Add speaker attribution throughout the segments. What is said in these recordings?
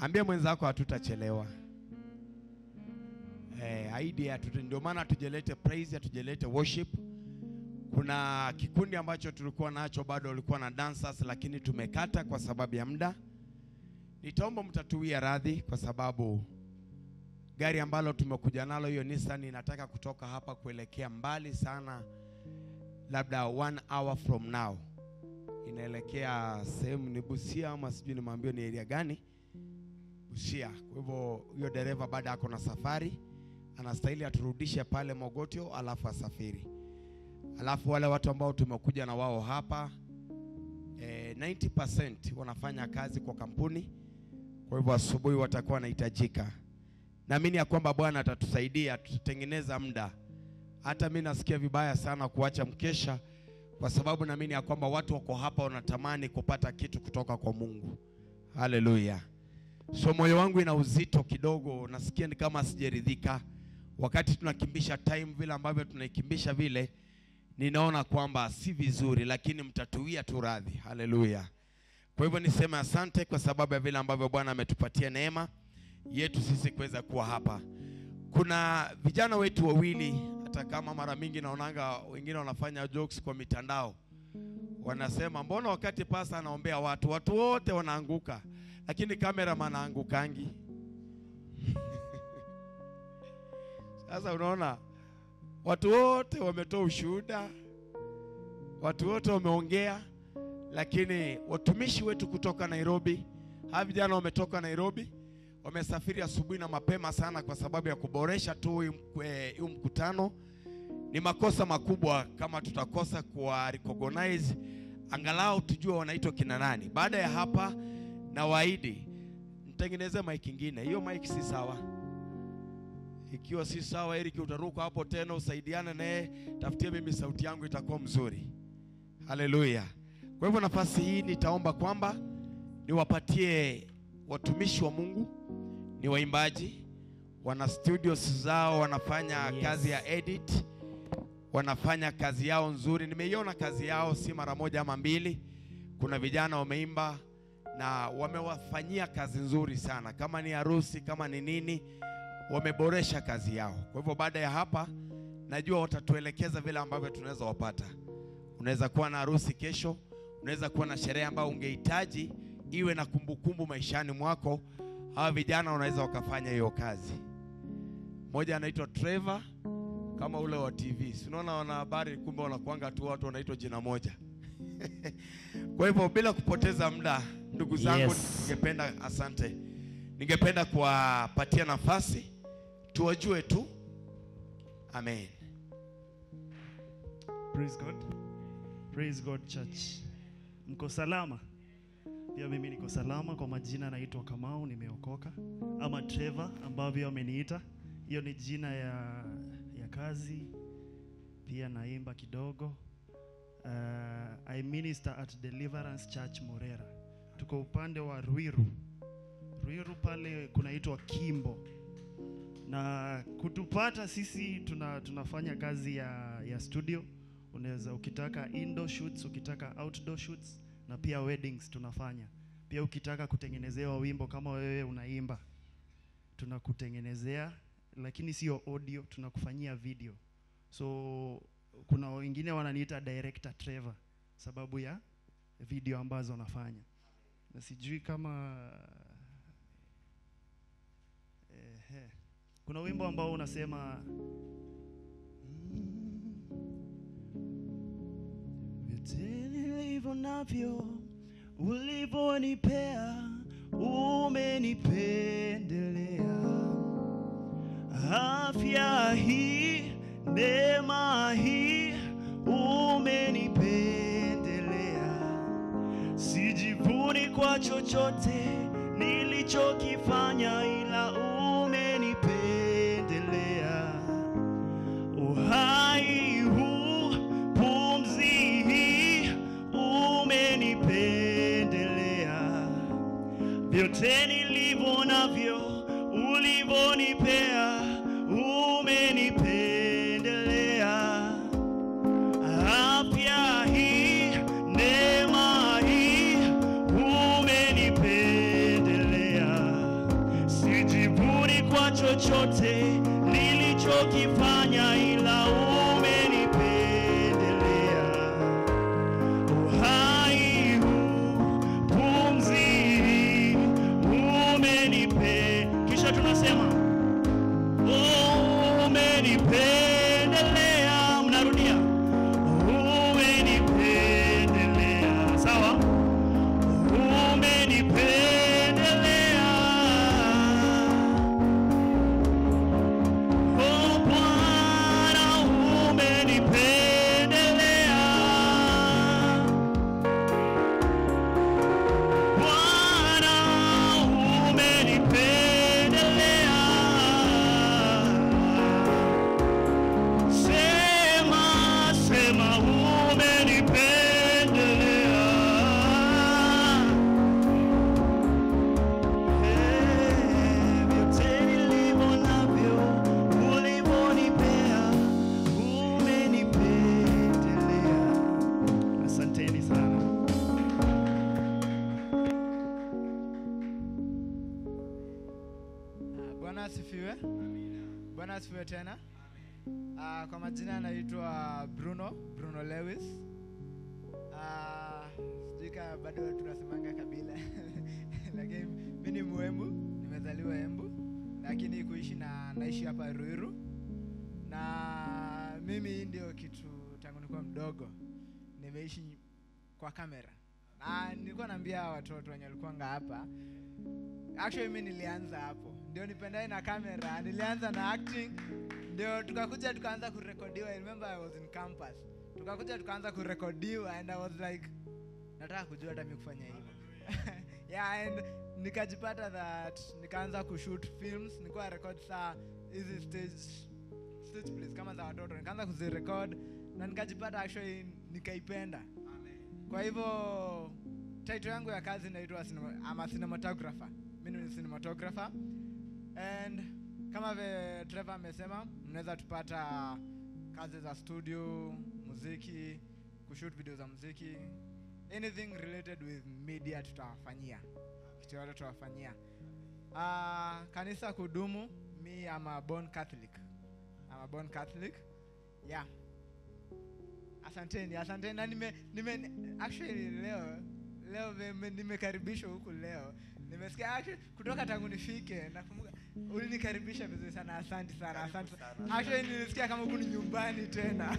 Speaker 1: Ambia mwenzako hatutachelewa. Idea ndio maana tujelete praise, tujelete worship. Kuna kikundi ambacho tulikuwa nacho bado walikuwa na dancers, lakini tumekata kwa sababu ya muda. Nitaomba mtatuia radhi kwa sababu gari ambalo tumekuja nalo hiyo Nissan inataka kutoka hapa kuelekea mbali sana, labda 1 hour from now. Inaelekea sehemu ni Busia ama sijui nimeambiwa ni area gani. Busia. Kwa hivyo hiyo dereva baada yako na safari anastahili aturudishe pale Mogotio alafu asafiri. Alafu wale watu ambao tumekuja na wao hapa 90% wanafanya kazi kwa kampuni. Kwa hivyo asubuhi watakuwa wanahitajika. Naamini ya kwamba Bwana atatusaidia tutengeneza muda. Hata mimi nasikia vibaya sana kuacha mkesha, kwa sababu naamini ya kwamba watu wako hapa wanatamani kupata kitu kutoka kwa Mungu. Haleluya. So moyo wangu ina uzito kidogo, nasikia ni kama sijaridhika. Wakati tunakimbisha time vile ambavyo tunaikimbisha vile, ninaona kwamba si vizuri, lakini mtatuia tu radhi. Haleluya. Kwa hivyo niseme asante kwa sababu ya vile ambavyo Bwana ametupatia neema yetu sisi kuweza kuwa hapa. Kuna vijana wetu wawili, hata kama mara mingi naonanga wengine wanafanya jokes kwa mitandao. Wanasema mbona wakati pasa anaombea watu wote wanaanguka, lakini cameraman anaangukangi. Sasa unaona watu wote wametoa ushuhuda, watu wote wameongea, lakini watumishi wetu kutoka Nairobi, hawa vijana wametoka Nairobi, wamesafiri asubuhi na mapema sana kwa sababu ya kuboresha tu huu mkutano. Ni makosa makubwa kama tutakosa kwa recognize, angalau tujue wanaitwa kina nani. Baada ya hapa na waahidi nitengeneze mic nyingine. Hiyo mic si sawa. Ikiwa si sawa, Eric utaruka hapo tena usaidiane naye, tafutie mimi sauti yangu itakuwa mzuri. Haleluya. Kwa hivyo nafasi hii nitaomba kwamba niwapatie watumishi wa Mungu, ni waimbaji, wana studios zao, wanafanya kazi ya edit, wanafanya kazi yao nzuri. Nimeiona kazi yao si mara moja ama mbili. Kuna vijana wameimba na wamewafanyia kazi nzuri sana. Kama ni harusi, kama ni nini, wameboresha kazi yao. Kwa hivyo baada ya hapa najua watatuelekeza vile ambavyo tunaweza wapata. Unaweza kuwa na harusi kesho, unaweza kuwa na sherehe ambayo ungehitaji iwe na kumbukumbu maishani mwako. Hawa vijana wanaweza wakafanya hiyo kazi. Mmoja anaitwa Trevor, kama ule wa TV. Si unaona wana habari kumbe wanakuanga tu watu wanaitwa jina moja. Kwa hivyo bila kupoteza muda, ndugu zangu, ningependa asante. Ningependa kuwapatia nafasi tuwajue tu. Amen.
Speaker 2: Praise God. Praise God church. Mko salama? Pia mimi niko salama. Kwa majina naitwa Kamau, nimeokoka. Ama Trevor ambavyo ameniita. Hiyo ni jina ya kazi. Pia naimba kidogo. I minister at Deliverance Church Morera. Tuko upande wa Ruiru. Ruiru pale kunaitwa Kimbo. Na kutupata sisi tunafanya kazi ya studio. Unaweza ukitaka indoor shoots, ukitaka outdoor shoots, na pia weddings tunafanya. Pia ukitaka kutengenezewa wimbo kama wewe unaimba, tunakutengenezea, lakini sio audio, tunakufanyia video. So kuna wengine wananiita Director Trevor sababu ya video ambazo nafanya. Na sijui kama kuna wimbo ambao unasema vyote nilivyo navyo ulivyonipea, umenipendelea. Afya hii, neema hii, umenipendelea. Sijivuni kwa chochote nilichokifanya, ila umenipendelea. Uhai huu, pumzi hii, umenipendelea. Vyote nilivyo navyo ulivyonipea, umenipendelea. Afya hii, neema hii, umenipendelea. kwa chochote nilichokifanya, ila umenipendelea. Uhai huu, pumzi hii, umenipe. Kisha tunasema umenipendelea. Mnarudia umenipendelea. Sawa? Umenipendelea. Oh Bwana, umenipendelea. Bwana, umenipendelea. Sema, sema umenipendelea. Vyote nilivyo navyo ulivyonipea, umenipendelea. Asanteni sana.
Speaker 3: Bwana asifiwe. Bwana asifiwe tena. Kwa majina naitwa Bruno Lewis. Sijui kama bado tunasemanga kabila. Lakini mimi ni Mwembu, nimezaliwa Embu, lakini naishi hapa Ruiru. Na mimi ndio kitu tangu nilikuwa mdogo nimeishi kwa kamera. Na nilikuwa naambia watoto wenye walikuwa hapa, actually mimi nilianza hapo. Ndio nipendane na kamera, nilianza na acting. Ndio tukakuja tukaanza kurekodiwa. I remember I was in campus. Tukakuja tukaanza kurekodiwa and I was like, nataka kujua hata mimi kufanya hivyo. Yeah, and nikajipata that nikaanza kushoot films. Nilikuwa record hizi stage plays kama za watoto. Nikaanza kuzirecord na nikajipata actually nikaipenda. Kwa hivyo title yangu ya kazi inaitwa cinematographer. Mimi ni cinematographer. And kama vile Trevor amesema, mnaweza tupata kazi za studio, muziki, kushoot video za muziki, anything related with media tutawafanyia. Kitu yote tutawafanyia. Kanisa kudumu, me am a born Catholic. Yeah. Asanteni. Na actually leo nimekaribishwa huku leo. Nimesikia actually kutoka tangu nifike nakumbuka ulinikaribisha vizuri sana. Asante sana. Actually nilisikia kama huku ni nyumbani tena.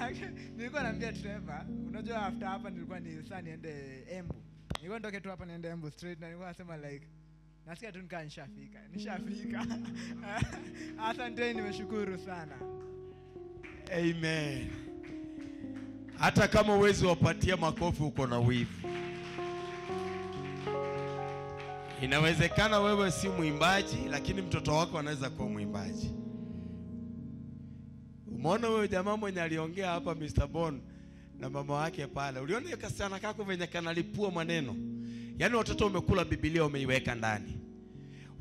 Speaker 3: Actually nilikuwa naambia Trevor, unajua after hapa nilikuwa niende Embu. Nilikuwa nitoke tu hapa niende Embu straight na nilikuwa nasema like nasikia tu nishafika. Asante, nimeshukuru sana.
Speaker 1: Amen. Hata kama uwezi wapatia makofi uko na wivu. Inawezekana wewe si mwimbaji, lakini mtoto wako anaweza kuwa mwimbaji. Umeona wewe jamaa mwenye aliongea hapa Mr. Bon na mama wake pale. Uliona hiyo kasichana kako venye kanalipua maneno. Yaani watoto wamekula Biblia wameiweka ndani.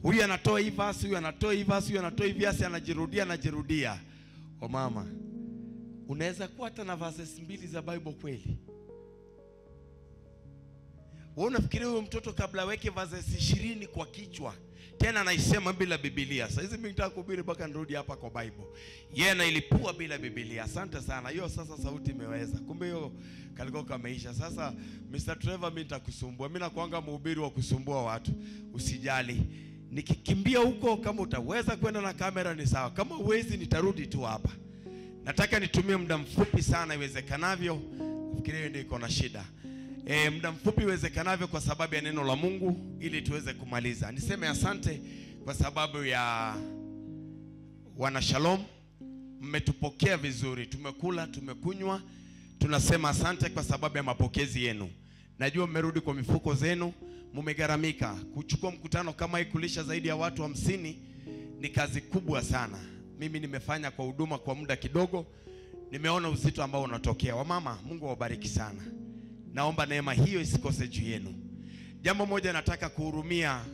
Speaker 1: Huyu anatoa hii verse, huyu anatoa hii verse, huyu anatoa hii verse, anajirudia. O mama, unaweza kuwa hata na verses 2 za Bible kweli? Wewe unafikiria huyo mtoto kabla weke verses 20 kwa kichwa, tena anaisema bila Biblia. Sasa hizi mimi nitaka kuhubiri mpaka nirudi hapa kwa Bible. Yeye anailipua bila Biblia. Asante sana. Hiyo sasa sauti imeweza. Kumbe hiyo kalikuwa kameisha. Sasa Mr. Trevor, mimi nitakusumbua. Mimi nakuanga mhubiri wa kusumbua watu. Usijali. Nikikimbia huko, kama utaweza kwenda na kamera ni sawa. Kama uwezi nitarudi tu hapa. Nataka nitumie muda mfupi sana iwezekanavyo. Nafikiri ndio iko na shida. Muda mfupi iwezekanavyo kwa sababu ya neno la Mungu ili tuweze kumaliza. Niseme asante kwa sababu ya wana Shalom. Mmetupokea vizuri. Tumekula, tumekunywa. Tunasema asante kwa sababu ya mapokezi yenu. Najua mmerudi kwa mifuko zenu, mmegaramika. Kuchukua mkutano kama hii kulisha zaidi ya watu 50 ni kazi kubwa sana. Mimi nimefanya kwa huduma kwa muda kidogo. Nimeona uzito ambao unatokea. Wamama, Mungu awabariki sana. Naomba neema hiyo isikose juu yenu. Jambo moja nataka kuhurumia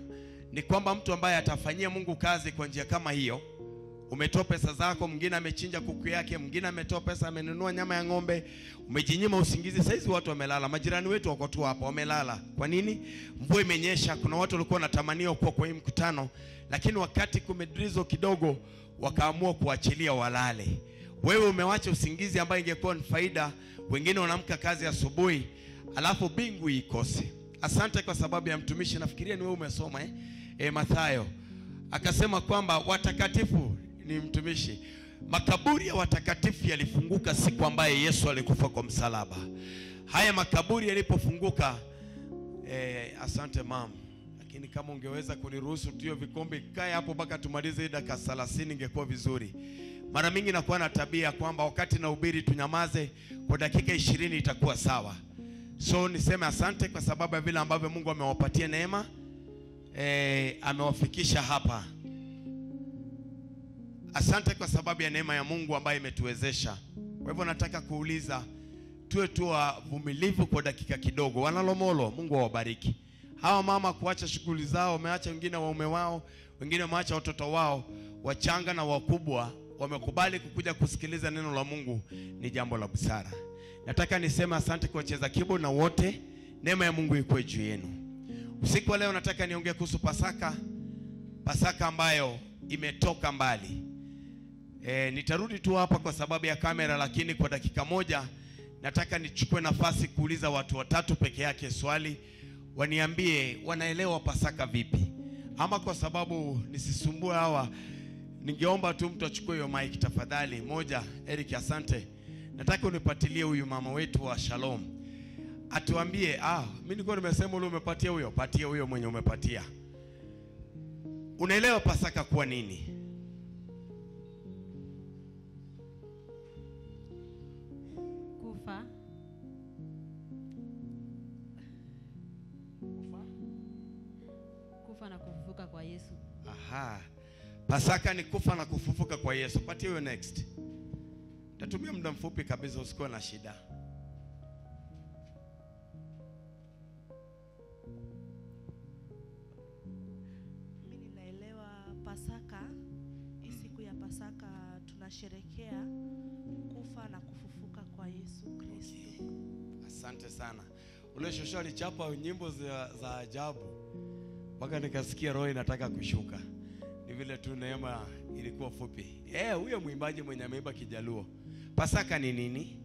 Speaker 1: ni kwamba mtu ambaye atafanyia Mungu kazi kwa njia kama hiyo, Umetoa pesa zako, mwingine amechinja kuku yake, mwingine ametoa pesa amenunua nyama ya ng'ombe, umejinyima usingizi. Saizi watu wamelala, majirani wetu wako tu hapa wamelala. Kwa nini? Mvua imenyesha. Kuna watu walikuwa wanatamania kuwa kwa hii mkutano, lakini wakati kumedrizo kidogo wakaamua kuachilia walale. Wewe umewacha usingizi ambayo ingekuwa ni faida. Wengine wanaamka kazi asubuhi, alafu bingu ikose. Asante kwa sababu ya mtumishi. Nafikiria ni wewe umesoma Mathayo akasema kwamba watakatifu ni mtumishi. Makaburi ya watakatifu yalifunguka siku ambaye Yesu alikufa kwa msalaba. Haya makaburi yalipofunguka, asante mama, lakini kama ungeweza kuniruhusu tuyo vikombe kae hapo mpaka tumalize dakika 30 ingekuwa vizuri. Mara mingi nakuwa na tabia kwamba wakati nahubiri tunyamaze kwa dakika 20 itakuwa sawa. So niseme asante kwa sababu ya vile ambavyo Mungu amewapatia neema, amewafikisha hapa. Asante kwa sababu ya neema ya Mungu ambayo imetuwezesha. Kwa hivyo nataka kuuliza tuwe tu wavumilivu kwa dakika kidogo. Wanalomolo, Mungu awabariki. Hawa mama kuacha shughuli zao, wameacha wengine waume wao, wengine wameacha watoto wao, wachanga na wakubwa, wamekubali kukuja kusikiliza neno la Mungu, ni jambo la busara. Nataka niseme asante kwa wacheza keyboard na wote. Neema ya Mungu ikuwe juu yenu. Usiku wa leo nataka niongee kuhusu Pasaka. Pasaka ambayo imetoka mbali. Nitarudi tu hapa kwa sababu ya kamera, lakini kwa dakika moja nataka nichukue nafasi kuuliza watu watatu peke yake swali. Waniambie wanaelewa Pasaka vipi. Ama kwa sababu nisisumbue hawa, ningeomba tu mtu achukue hiyo mic tafadhali. Moja, Eric, asante. Nataka unipatilie huyu mama wetu wa Shalom. Atuambie, mimi nilikuwa nimesema ule umepatia huyo, patia huyo mwenye umepatia. Unaelewa Pasaka kwa nini?
Speaker 4: Kufa na kufufuka kwa Yesu.
Speaker 1: Aha. Pasaka ni kufa na kufufuka kwa Yesu. Patia huyo next. Tatumia muda mfupi kabisa, usikuwe na shida.
Speaker 5: Mimi ninaelewa Pasaka, hii siku ya Pasaka tunasherekea kufa na kufufuka kwa Yesu Kristo.
Speaker 1: Asante sana. Ule shosho alichapa nyimbo za ajabu mpaka nikasikia roho inataka kushuka. Ni vile tu neema ilikuwa fupi. Huyo mwimbaji mwenye ameimba Kijaluo. Pasaka ni nini?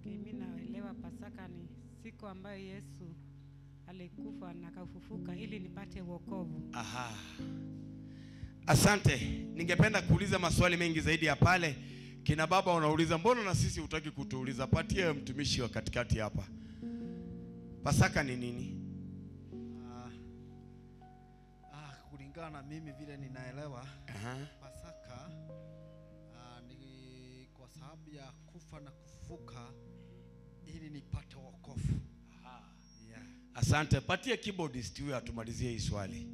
Speaker 6: Mimi naelewa Pasaka ni siku ambayo Yesu alikufa na kufufuka ili nipate wokovu.
Speaker 1: Aha. Asante. Ningependa kuuliza maswali mengi zaidi ya pale. Kina baba wanauliza, mbona na sisi hutaki kutuuliza? Patia mtumishi wa katikati hapa. Pasaka ni nini?
Speaker 7: Kulingana na mimi vile ninaelewa, Pasaka ni kwa sababu ya kufa na kufufuka ili nipate wokovu. Yeah.
Speaker 1: Asante. Patia keyboardist huyo atumalizie hii swali.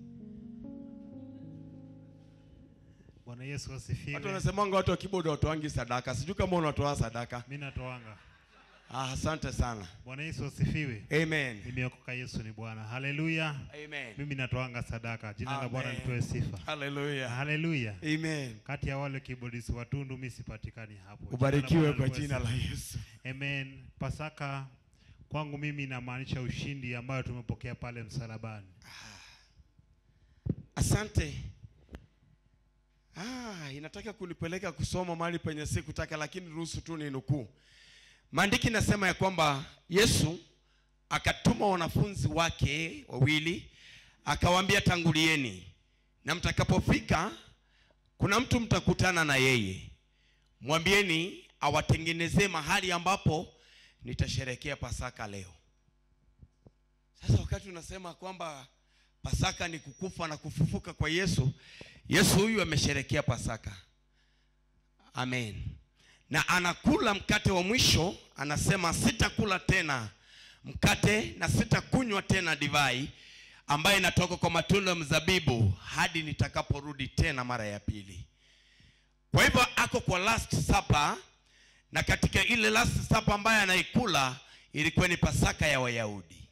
Speaker 8: Bwana Yesu asifiwe.
Speaker 1: Watu wanasemanga watu wa keyboard watoangi sadaka. Sijui kama unatoa sadaka.
Speaker 8: Mimi natoanga.
Speaker 1: Asante sana.
Speaker 8: Bwana Yesu asifiwe.
Speaker 1: Amen.
Speaker 8: Nimeokoka, Yesu ni Bwana. Haleluya.
Speaker 1: Amen.
Speaker 8: Mimi natoanga sadaka. Jina la Bwana lipewe sifa.
Speaker 1: Haleluya.
Speaker 8: Haleluya.
Speaker 1: Amen.
Speaker 8: Kati ya wale keyboardists watundu mimi sipatikani hapo.
Speaker 1: Ubarikiwe kwa jina la Yesu.
Speaker 8: Amen. Pasaka kwangu mimi inamaanisha ushindi ambayo tumepokea pale msalabani.
Speaker 1: Asante. Inataka kunipeleka kusoma mahali penye sikutaka, lakini ruhusu tu ni nukuu. Maandiki nasema ya kwamba Yesu akatuma wanafunzi wake wawili, akawaambia tangulieni, na mtakapofika kuna mtu mtakutana na yeye, mwambieni awatengenezee mahali ambapo nitasherekea Pasaka leo. Sasa wakati unasema kwamba Pasaka ni kukufa na kufufuka kwa Yesu, Yesu huyu amesherekea Pasaka. Amen. Na anakula mkate wa mwisho, anasema sitakula tena mkate na sitakunywa tena divai ambaye inatoka kwa matunda ya mzabibu hadi nitakaporudi tena mara ya pili. Kwa hivyo ako kwa last supper, na katika ile last supper ambaye anaikula ilikuwa ni Pasaka ya Wayahudi.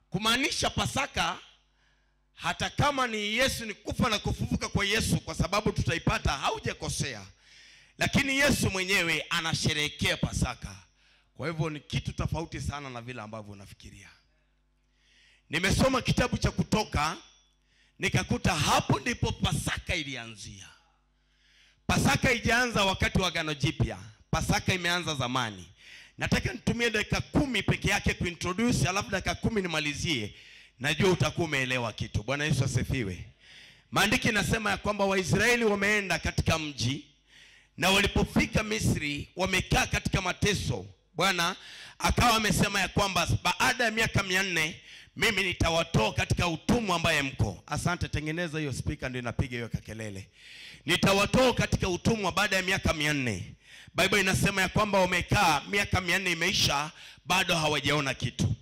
Speaker 1: Kumaanisha Pasaka hata kama ni Yesu, ni kufa na kufufuka kwa Yesu, kwa sababu tutaipata, haujakosea. Lakini Yesu mwenyewe anasherehekea Pasaka. Kwa hivyo ni kitu tofauti sana na vile ambavyo unafikiria. Nimesoma kitabu cha Kutoka, nikakuta hapo ndipo Pasaka ilianzia. Pasaka ijaanza wakati wa Agano Jipya. Pasaka imeanza zamani. Nataka nitumie dakika 10 peke yake kuintroduce, alafu dakika 10 nimalizie. Najua utakuwa umeelewa kitu. Bwana Yesu asifiwe. Maandiko yanasema ya kwamba Waisraeli wameenda katika mji, na walipofika Misri wamekaa katika mateso. Bwana akawa amesema ya kwamba baada ya miaka 400 mimi nitawatoa katika utumwa ambaye mko. Asante, tengeneza hiyo speaker ndio inapiga hiyo kelele. Nitawatoa katika utumwa baada ya miaka 400. Biblia inasema ya kwamba wamekaa miaka 400 imeisha, bado hawajaona kitu.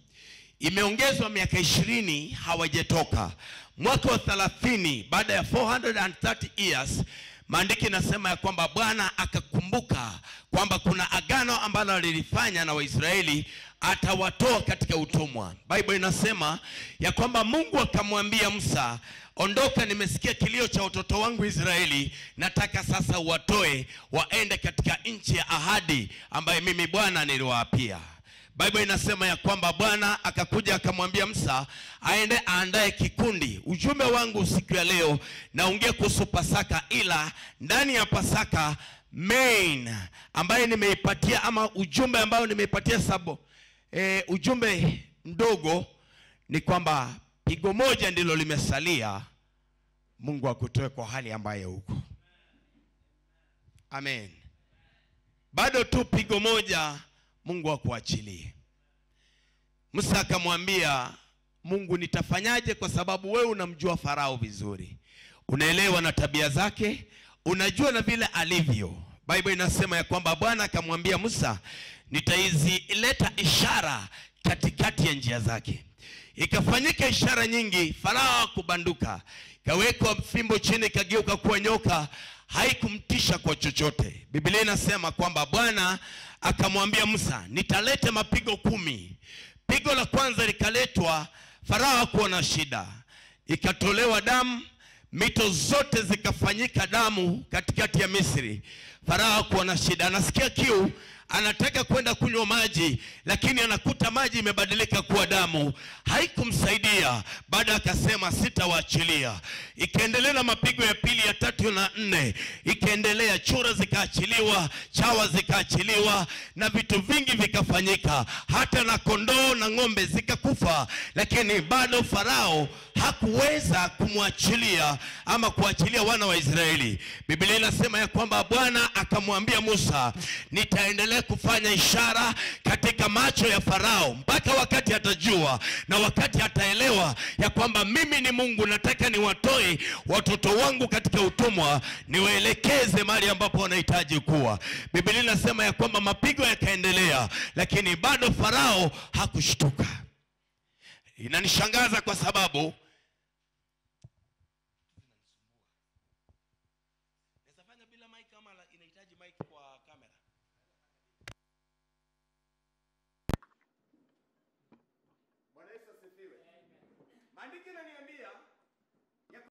Speaker 1: Imeongezwa miaka 20 hawajatoka. Mwaka wa 30 baada ya 430 years, maandiki nasema ya kwamba Bwana akakumbuka kwamba kuna agano ambalo alilifanya na Waisraeli, atawatoa katika utumwa. Biblia inasema ya kwamba Mungu akamwambia Musa, ondoka, nimesikia kilio cha watoto wangu Israeli, nataka sasa uwatoe waende katika nchi ya ahadi ambaye mimi Bwana niliwaapia. Biblia inasema ya kwamba Bwana akakuja akamwambia Musa aende aandae kikundi. Ujumbe wangu siku ya leo naongea kuhusu Pasaka, ila ndani ya Pasaka main ambaye nimeipatia, ama ujumbe ambao nimeipatia ujumbe mdogo ni kwamba pigo moja ndilo limesalia, Mungu akutoe kwa hali ambayo huko. Amen. Bado tu pigo moja, Mungu akuachilie. Musa akamwambia Mungu, nitafanyaje? Kwa sababu wewe unamjua Farao vizuri, unaelewa na tabia zake, unajua na vile alivyo. Biblia inasema ya kwamba Bwana akamwambia Musa, nitaizileta ishara katikati ya njia zake. Ikafanyika ishara nyingi, Farao kubanduka, kawekwa fimbo chini, kageuka kuwa nyoka, haikumtisha kwa chochote. Biblia inasema kwamba Bwana akamwambia Musa, nitalete mapigo 10. Pigo la kwanza likaletwa, Farao hakuwa na shida, ikatolewa damu, mito zote zikafanyika damu katikati ya Misri. Farao hakuwa na shida, anasikia kiu, anataka kwenda kunywa maji, lakini anakuta maji imebadilika kuwa damu. Haikumsaidia, baada akasema sitawaachilia. Ikaendelea na mapigo ya pili, ya 3 na 4, ikaendelea, chura zikaachiliwa, chawa zikaachiliwa, na vitu vingi vikafanyika, hata na kondoo na ng'ombe zikakufa, lakini bado Farao hakuweza kumwachilia ama kuachilia wana wa Israeli. Biblia inasema ya kwamba Bwana akamwambia Musa, nitaendelea kufanya ishara katika macho ya Farao mpaka wakati atajua na wakati ataelewa ya kwamba mimi ni Mungu. Nataka niwatoe watoto wangu katika utumwa, niwaelekeze mahali ambapo wanahitaji kuwa. Biblia inasema ya kwamba mapigo yakaendelea, lakini bado Farao hakushtuka. Inanishangaza kwa sababu nafanya bila mic kama inahitaji mic kwa kamera. Bwana Yesu asifiwe. Maandiko yananiambia